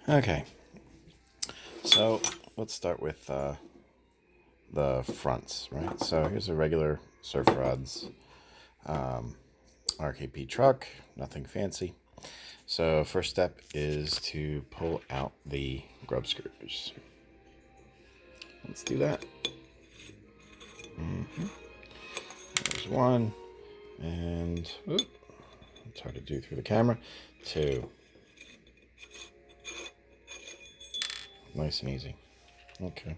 Okay, so let's start with the fronts, right? So here's a regular Surf Rodz RKP truck, nothing fancy. So first step is to pull out the grub screws. Let's do that. There's one, and it's hard to do through the camera. Two. Nice and easy. Okay.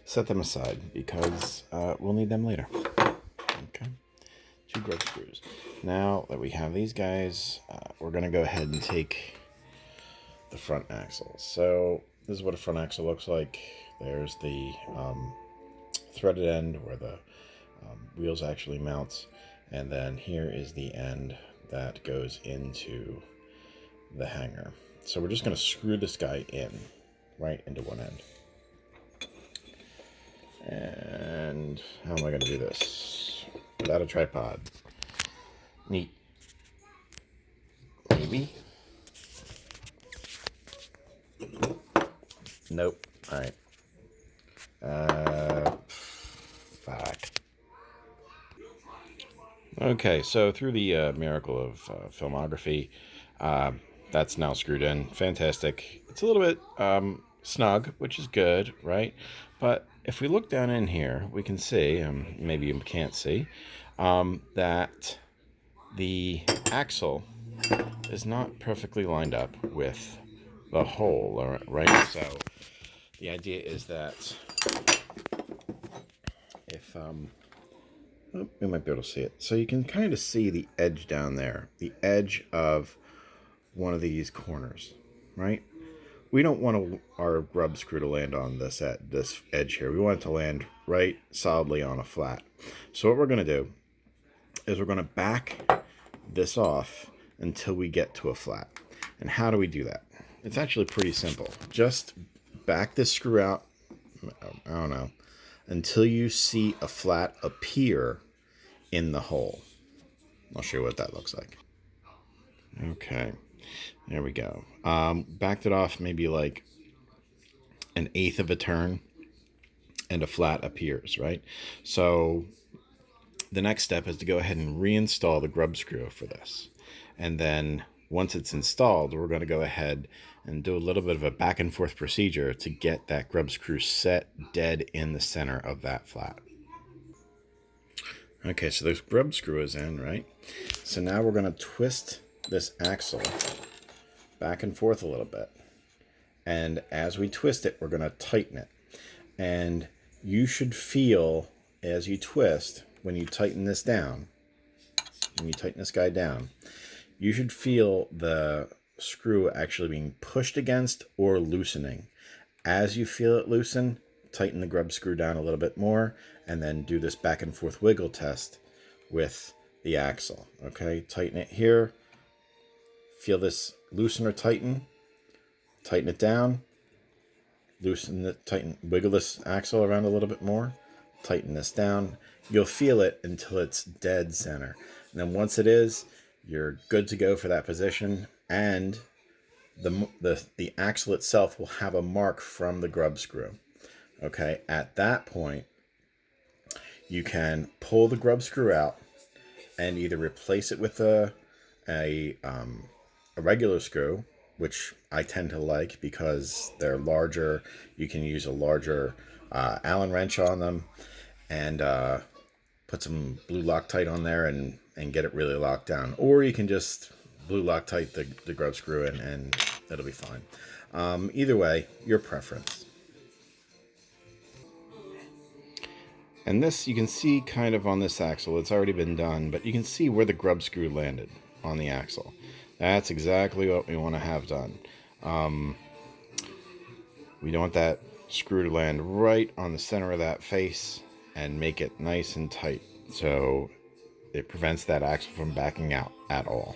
Set them aside because we'll need them later. Okay. 2 grub screws. Now that we have these guys, we're going to go ahead and take the front axle. So this is what a front axle looks like. There's the threaded end where the wheels actually mount, and then here is the end that goes into the hanger. So we're just going to screw this guy in right into one end. And how am I going to do this without a tripod? Neat. Maybe. Nope. All right. Fuck. Okay, so through the miracle of filmography, that's now screwed in. Fantastic. It's a little bit snug, which is good, right? But if we look down in here, we can see, maybe you can't see, that the axle is not perfectly lined up with the hole, right? So the idea is that if we might be able to see it. So you can kind of see the edge down there, the edge of one of these corners, right? We don't want our grub screw to land on this edge here. We want it to land right solidly on a flat. So what we're going to do is we're going to back this off until we get to a flat. And how do we do that? It's actually pretty simple. Just back this screw out, I don't know, until you see a flat appear in the hole. I'll show you what that looks like. Okay, there we go. Backed it off maybe like 1/8 of a turn, and a flat appears, right? So the next step is to go ahead and reinstall the grub screw for this. And then once it's installed, we're going to go ahead and do a little bit of a back and forth procedure to get that grub screw set dead in the center of that flat. Okay, so this grub screw is in, right? So now we're going to twist this axle back and forth a little bit. And as we twist it, we're going to tighten it. And you should feel, as you twist, when you tighten this down, when you tighten this guy down, you should feel the screw actually being pushed against or loosening. As you feel it loosen, tighten the grub screw down a little bit more, and then do this back and forth wiggle test with the axle. Okay, tighten it here. Feel this loosen or tighten. Tighten it down. Loosen it, tighten, wiggle this axle around a little bit more. Tighten this down. You'll feel it until it's dead center. And then once it is, you're good to go for that position, and the axle itself will have a mark from the grub screw. Okay, at that point, you can pull the grub screw out and either replace it with a regular screw, which I tend to like because they're larger. You can use a larger Allen wrench on them, and put some blue Loctite on there and get it really locked down. Or you can just blue Loctite the grub screw and it'll be fine. Either way, your preference. And this, you can see kind of on this axle, it's already been done, but you can see where the grub screw landed on the axle. That's exactly what we want to have done. We don't want that screw to land right on the center of that face and make it nice and tight, so it prevents that axle from backing out at all.